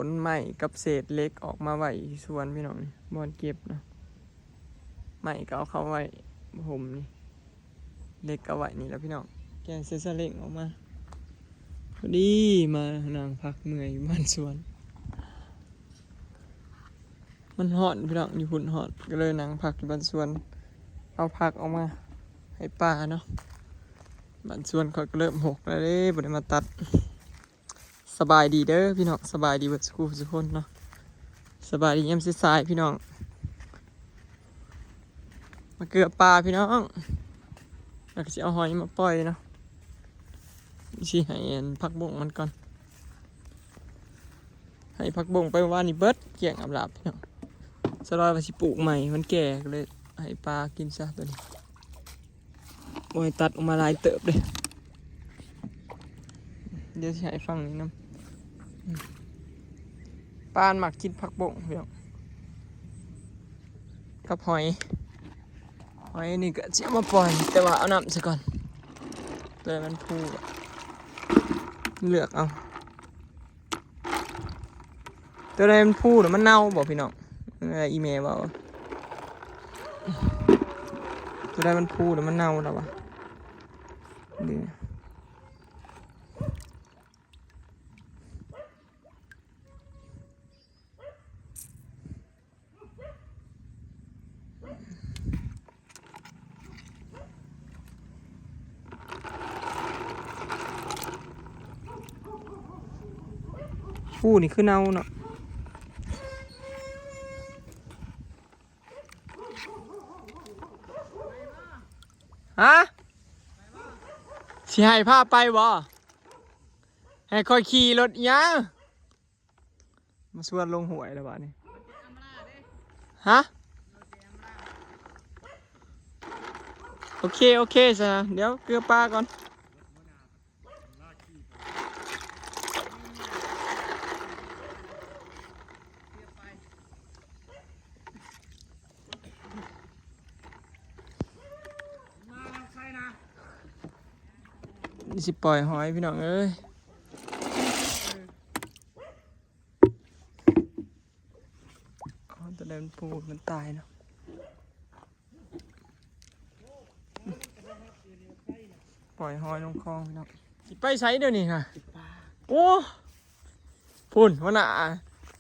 นไม้กับเศษเล็กออกมาไว้สวนพี่น้องนี่บอนเก็บเนาะไม้ก็เอาเข้าไว้ผมนี่เล็กก็ไว้นี่แล้วพี่น้องแกงเส้นสเล็งออกมาพอดีมานั่งพักเมื่อยอยู่บ้านสวนมันหอนพี่น้องอยู่หุ่นหอนก็เลยนั่งพักอยู่บ้านสวนเอาพักออกมาให้ปลาเนาะบ้านสวนเขาก็เริ่มหกแล้วเด้บ่ได้มาตัดสบายดีเด้อพี่น้องสบายดีเบิดทุกคนเนาะสบายดียามสายๆพี่น้องมาเกลือปลาพี่น้องแล้วก็สิเอาหอยมาปล่อยเนาะสิให้ผักบุ้งมันก่อนให้ผักบุ้งไปว่านี่เบิดเกี่ยงอับหลับพี่น้องสลอยว่าสิปลูกใหม่มันแก่เลยให้ปลากินซะตัวนี้โอ้ยตัดออกมาหลายเติบเลยเดี๋ยวสิให้ฟังนี่น้ำปลาหมักกินผักบุ้งพี่น้องกับหอยนี่ก็จะมาปล่อยแต่ว่าเอาน้ำซะก่อนเลยมันพูเลือกเอาตัวใดมันพูหรือมันเน่าบอกพี่น้องอะไรอีเมลบอกตัวใดมันพูหรือมันเน่าแล้ววะดีพูนี่คือเน่าเนาะฮะสิให้พาไปบ่ให้คอยขี่รถยังมาชวนลงหวยแล้วบ้านี่ฮะโอเคซะเดี๋ยวเกลือปลาก่อนสิปล่อยหอยพี่น้องเอ้ยตัวเดินปูมันตายเนาะปล่อยหอยลงคลองพี่น้องไปใช้เดี๋ยวนี้ค่ะโอ้พุ่นวันน่ะ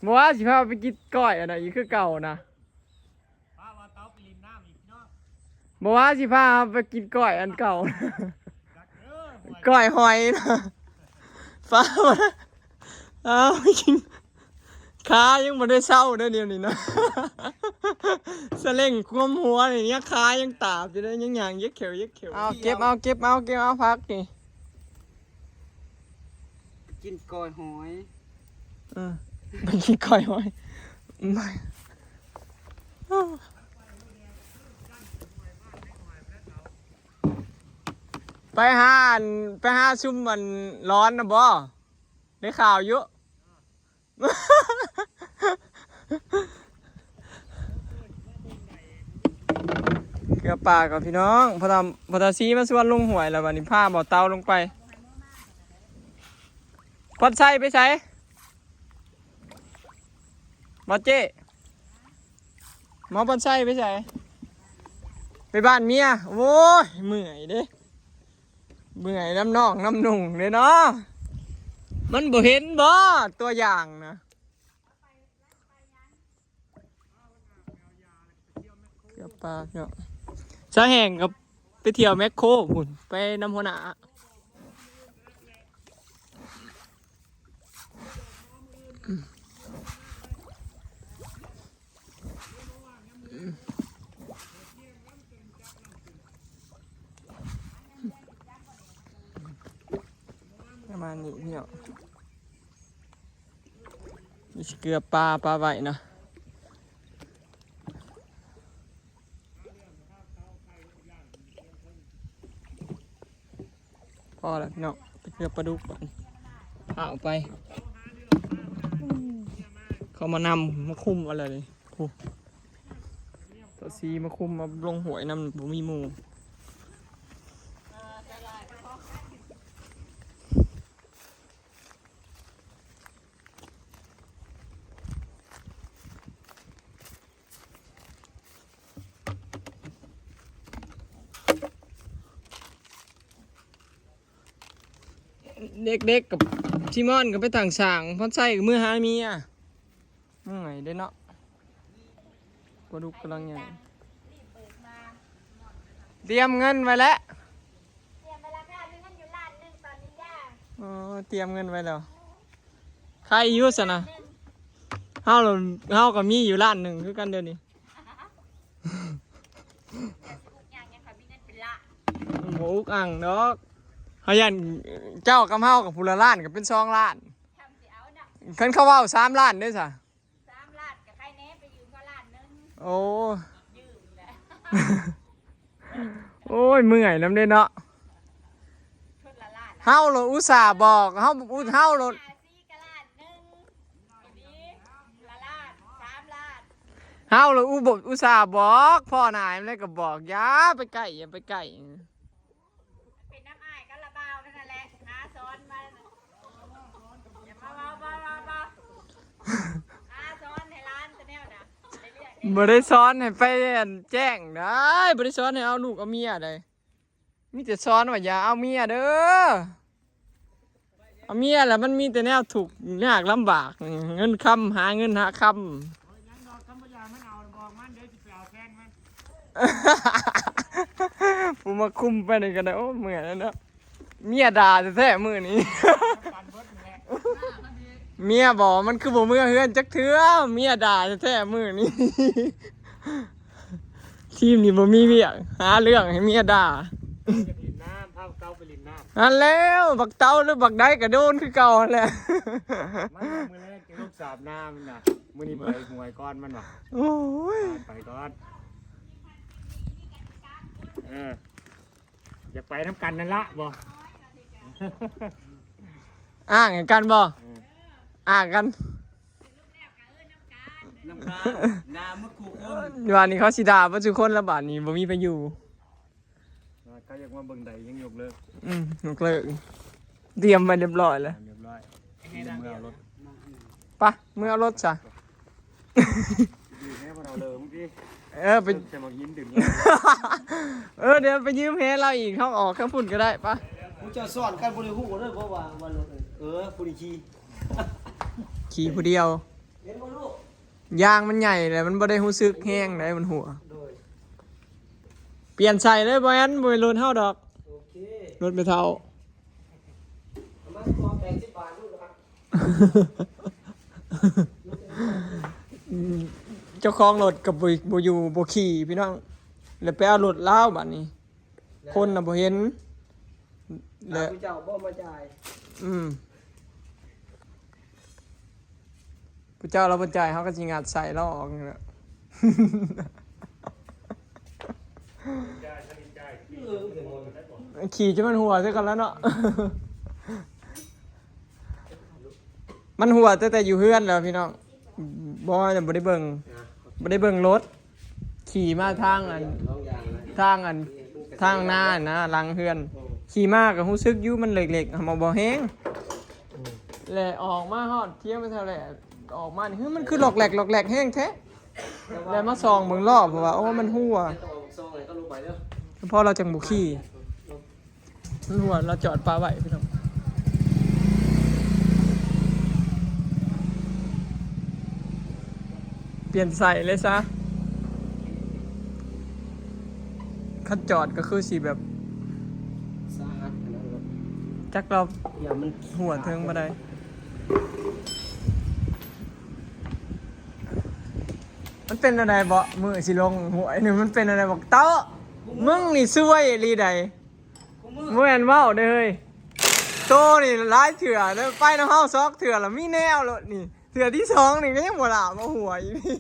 บอกว่าสิพาไปกินก้อยอะไรอีกคือเก่านะบอกว่าสิพาไปกินก้อยอันเก่าก้อยหอยนะฟ้ามาเอาไปกินขายังไม่ได้เศร้าเดี๋ยวนี้นะสเล่งควมหัวอย่างเงี้ยขายังตาบอยู่เลยยังยักเขียวเอาเก็บเอาพักนี่กินก้อยหอยไปกินก้อยหอยไม่ไปหาซุ่มมันร้อนนะบ่ได้ข่าวเยอะเกลือปลากับพี่น้องพอตาซีมาสวนลงหวยแล้ววันนี้ผ้าบ่อเตาลงไปพอดใส่ไปใส่บ่เจ๊หมอพอดใส่ไปใส่ไปบ้านเมียโว้ยเมื่อยเด้เมื่อยน้ำนองน้ำหนุ่งเลยเนาะมันบ่เห็นบ่ตัวอย่างนะเกลือปลาเนาะสาแห่งกับไปเที่ยวแมคโครพุ่นไปน้ำหัวหน้าประมาณนี้พี่เนาะมีเกลือปลาไหวนะพอแล้วพี่เนาะไปเกลือปลาดุกก่อนเอาไปเขามานำมาคุมอะไรเลยตัวซีมาคุมมาลงหวยนำบ่มีหมู เด็กๆกับชิมอนก็ไปต่างสั่งพอนใส่กับมือหาเมียเมื่อไงได้เนาะปลาดุกกำลังใหญ่เตรียมเงินไว้แล้วอ๋อเตรียมเงินไว้แล้วใครอยุ่สนะเฮาก็มีอยู่ล้านหนึ่งคือกันเดี๋ยวนี้หมูอุกอ่างดอกเฮายันเจ้ากับเฮากับพูละล้านก็เป็น2 ล้านคันเขาเว้า3 ล้านเด้อจ้ะ3 ล้านกับใครแน่ไปยืมก็ล้านนึงโอ้ ยืมแหละ โอ้ยเมื่อยน้ำเด้เนาะ ชุดละล้าน เฮาโลอุตส่าห์บอกเฮาโล 4กะล้านนึงทีนี้ละล้าน3 ล้าน เฮาโลอุตส่าห์บอกพ่อนายมันเลยก็บอกอย่าไปใกล้อย่าไปใกล้ เป็นน้ำอ้ายก็ระบาวนั่นแหละหาซ้อนมาอย่ามาเบาหาซ้อนในร้านจะแนวนะไปเรื่อย บ่ได้สอนให้ไปแจ้งได้บ่ได้สอนให้เอาลูกเอาเมียได้มีแต่สอนว่าอย่าเอาเมียเด้อเอาเมียแล้วมันมีแต่แนวถูกข์ยากลำบากเงินคำหาเงินหาคำผมมาคุมไปนี่กันนะโอ้เมื่อยแล้วเนาะเมียด่าแท้ๆมื้อนี้ เมียบอกมันคือบ่เมื่อเฮือนจักเทื่อเมียด่าแท้ๆมื้อนี้ ทีมนี่บ่มีเวียกหาเรื่องให้เมียด่าอันแล้วบักเต้าหรือบักได้ก็โดนคือเก่าแหละ มันมือแรกจะลูกสาบน้ำมันน่ะมือนี้ไปหวยก้อนมันว่ะ โอ้ย ไปก้อนอย่าไปทำกันนั่นละบ่ อ้างกันบ่อ้างกัน น้ำค้างน้ำมะคูคน วันนี้เขาสิด่าบ่ทุกคนละบาดนี้บ่มีไปอยู่ ก็ยังว่าเบิ่งใดยังยกเลิก ยกเลิกเตรียมไว้เรียบร้อยแล้ว เรียบร้อยเมื่อรถ ไปเมื่อเอารถซะ ดีแม่พอเราเลยเมื่อกี้ ไป จะมายิ้มดื่ม เดี๋ยวไปยืมเฮเราอีกท้องออกข้างฝุ่นก็ได้ปะ กูจะสอนกันบริหูเด้อเพราะว่าวันรถผู้ดีขี่ ขี่ผู้เดียว เห็นบ่ลูก ยางมันใหญ่เลยมันบ่ได้รู้สึกแห้งได้มันหัว โดย เปลี่ยนใส่เลยบ่งั้นบ่รถเฮาดอก โอเค รถไปเท่า เอามาขอแบ่ง10 บาทลูกนะครับ เจ้าของรถกับบ่อยู่บ่ขี่พี่น้องแล้วไปเอารถลาวบัดนี้ คนน่ะบ่เห็นแล้ว ผู้เจ้าบ่มาจ่าย ผู้เจ้าเราบ่จ่ายเขาก็สิงัดใส่เราออกนี่แหละ ขี่จนมันหัวซะก่อนแล้วเนาะ มันหัวแต่อยู่เฮือนแล้วพี่น้องบ่จะบ่ได้เบิ่งรถขี่มาทางหน้านะหลังเฮือนขี่มาก็รู้สึกอยู่มันเล็กๆมันบ่แฮงแหละออกมาฮอดเที่ยงไปเท่าไหร่ออกมานี่มันคือหลอกแหลกแห้งแท้แล้วมาส่องเบิ่งรอบเพราะว่าโอ้มันหัว ซองไหนก็รู้ไปเด้อ พอเราจังบุขี่มันหัวเราจอดปลาไหวพี่น้องเปลี่ยนใส่เลยซะคันจอดก็คือสีแบบ สาหัสขนาดนั้น จักเรา อย่ามัน หัวเทิงมาได้มันเป็นอะไรบ่มือสิลงหัวนี่มันเป็นอะไรบอกเต้ามึงนี่ซวยรีใดเมื่อนเว้าเด้อเฮ้ยโตนี่ร้ายเถื่อแล้วไปน้ำเฮาซอกเถื่อแล้วมีแนวแล้วนี่เถื่อที่2นี่ก็ยังบ่หลามาหัวอีนี่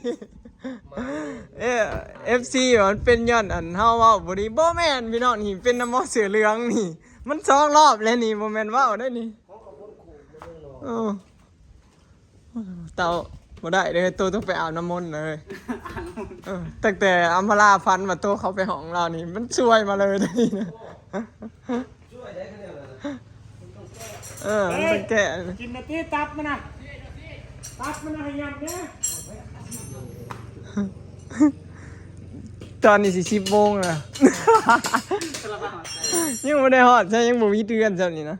FC มันเป็นย้อนอันเฮาเว้าบ่ดีบ่แม่นพี่น้องนี่เป็นน้ำมอเสือเหลืองนี่มัน2 รอบแล้วนี่บ่แม่นเว้าได้นี่เต่าบ่ได้เลยตัวต้องไปอาบน้ำมนต์เลยตั้งแต่อัมพราฟันมาตัวเขาไปห้องเรานี่มันช่วยมาเลยนี่นะ ช่วยได้แค่นี้แหละ มันต้องแก้ กินนาทีตับมันนะให้ยำเนี่ย ตอนนี้สิ10 โมงแล้ว ยังไม่ได้ฮอดใช่ยังบ่มีเดือนจังนี่นะ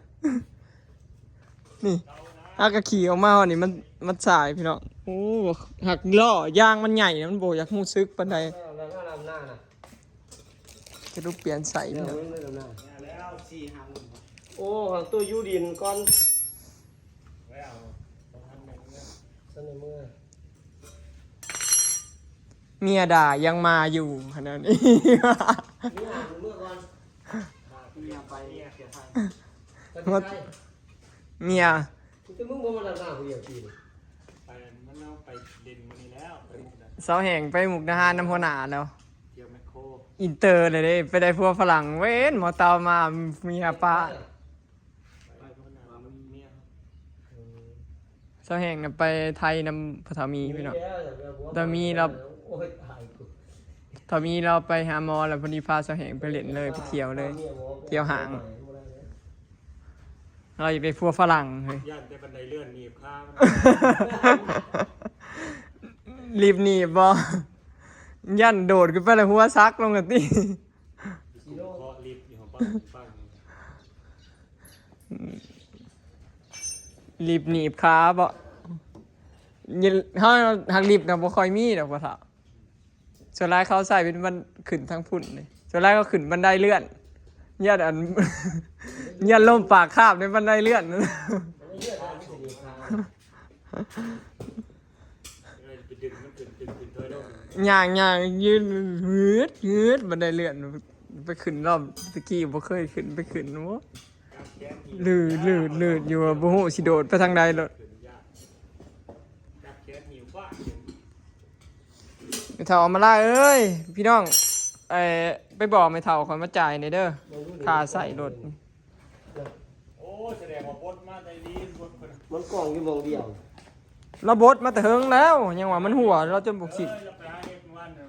นี่อากะขี่ออกมานี่มันสายพี่น้องโอ้หักล้อยางมันใหญ่นะมันโบอยากหูซึกปานใด แล้วก็ลำหน้าน่ะ จะดูเปลี่ยนใส่ เดี๋ พี่ ยว น้อง ไม่ลำหน้า แล้ว4-5มื้อ โอ้ของตัวยูดินก่อน ไว้เอาต้องทำแบบนี้ เสนอมือ เมียด่ายังมาอยู่ขนาดนี้ นี่อ่ะเมื่อก่อนมีไปเสียไทย เมีย จะมึงบ่มาลำหน้าผู้เดียวที ไปมันเอาไปเด่นมื้อนี้แล้วไปมุกดา เสาแห่งไปหมุกดาหารน้ำหัวหนาแล้ว เที่ยวแมคโคร อินเตอร์เลยเด้ไปได้พวกฝรั่งเว้นหมอเตามาเมียป้า ไปพุ่นน่ะมันเมีย เสาแห่งน่ะไปไทยนำพระธามีพี่น้องแต่มีเรา โอ้ยตายกู ถ้ามีเราไปหาหมอแล้วพอดีพาเสาแห่งไปเล่นเลยไปเที่ยวเลย เที่ยวหาง เราอย่าไปพัวฝรั่งเฮ้ย ย่านแต่บันไดเลื่อนหนีบข้าม รีบหนีบบยันโดดขึ้นไปเลยหัวซักลงกันตี เคาะลิฟต์อยู่ของปัง รีบหนีบขาบ่ยันเขาหักรีบนะบ่ค่อยมีดอกพ่อเฒ่าส่วนแรกเขาใส่เป็นมันขึ้นทางพุ่นเลยส่วนแรกก็ขึ้นบันไดเลื่อนยันอัน ยันล่มปากคาบในบันไดเลื่อน เลยไปดึงมันขึ้นถอยลง ย่างยืนหืดบันไดเลื่อนไปขึ้นรอบตะกี้บ่เคยขึ้นไปขึ้นโว้ กับแก้ม ลื่นอยู่ว่าบ่ฮู้สิโดดไปทางใดโลด ขึ้นยากกับแก้มหิวฟ้า ไม่เฒ่าเอามาล่าเอ้ยพี่น้องไปบอกไม่เฒ่าขอยมาจ่ายหน่อยเด้อค่าใส่รถ โอ้แสดงว่าบดมาได้ดีบดคน มันกล่องอยู่มองเดียว เราบดมาแต่เฮิงแล้วยังว่ามันหัวเราจนบ่คิด เราไปหาเฮ็ดวันเน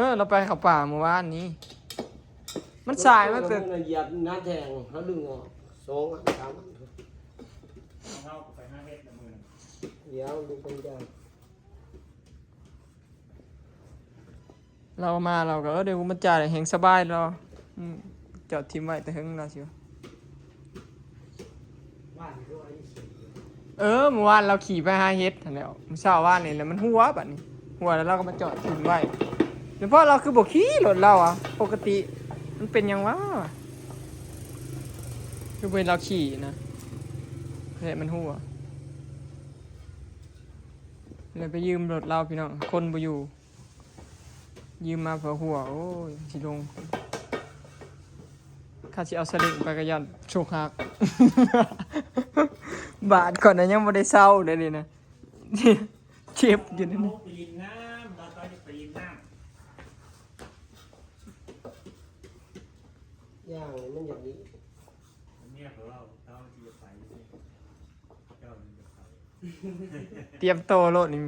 าะ เราไปเข้าป่าเมื่อวานนี้ มันสายมาแต่ เหยียบน้าแทงเขาดึงออก2 3 เอาเฮาไปหาเฮ็ดละมื้อ เดี๋ยวดูเป็นจัง เรามาเราก็เดี๋ยวมันจ่ายแห่งสบายเราจอดทิ้งไว้แต่เฮิงเราสิวะ บ้านด้วย เมื่อวานเราขี่ไปหาเฮ็ดนั่นแหล้วมื้อเช้าว่านนี่แล้วมันหัวบัดนี้หัวแล้วเราก็มาจอดทิ้งไว้เดี๋ยวพอเราคือบ่ขี่รถเราอ่ะปกติมันเป็นหยังวะคือเป็นเราขี่นะเห็นมันหัวเลยไปยืมรถเราพี่น้องคนบ่อยู่ยืมมาเผื่อหัวโอ้ยสิลงข้าสิเอาสลิงไปกระยันโชคหัก บาทก่อนนะยังบ่ได้เศร้าเลยนี่นะ เจ็บอยู่นั่นนะ ไปลินน้ำตอนจะไปลินน้ ย่างมันอย่างนี้ ำเนี่ยเขาที่จะไปเจ้าจะไป เตรียมโตรถนี่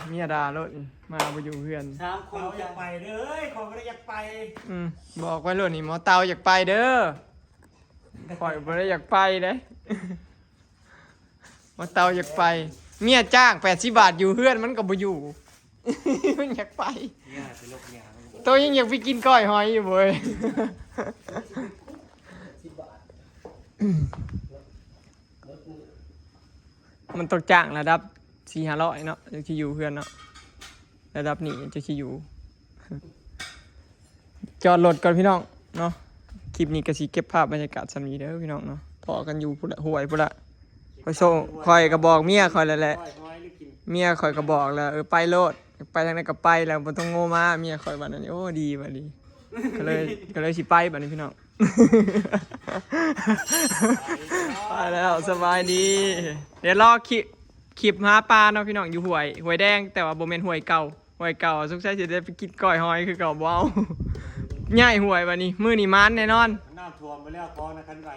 เมียดารถนี่มาบ่อยู่เพื่อน 3 ค เขา น อยากไปเด้อเขาก็ได้อยากไป บอกไว้รถนี่หมอเตาอยากไปเด้อปล่อยบ่ได้อยากไปเด้ หมอเตาอยากไป เมียจ้าง80 บาทอยู่เพื่อนมันก็บ่อยู่ มันอยากไป เนี่ยเป็นโรคยา ตัวยังอยากไปกินก้อยหอยอยู่เว้ย 10 บาท มันต้องจ้างระดับ400-500เนาะจะอยู่เพื่อนเนาะระดับนี้จะสิอยู่ จอดรถก่อนพี่น้องเนาะคลิปนี้ก็สิเก็บภาพบรรยากาศสำนี้เด้อพี่น้องเนาะพอกันอยู่พุ่นละห่วยพุ่นละไปส่งคอยก็บอกเมียคอยแล้วแหละ ห้อยหรือกิน เมียคอยก็บอกแล้วไปโลดไปทางไหนก็ไปแล้วบ่ต้องโง่มาเมียคอยบัดนั้นโอ้ดีบัดนี้ก็เลยสิไปบัดนี้พี่น้อง ไปแล้วสบายดี เดี๋ยวรอคลิปหาปลาเนาะพี่น้องอยู่ห้วยแดงแต่ว่าบ่แม่นห้วยเก่าสงสัยสิได้ไปกินก้อยหอยคือเก่าบ่เอา ใหญ่ห้วยบัดนี้มื้อนี้มันแน่นอน น้ำท่วมไปแล้วพอนะคันไหล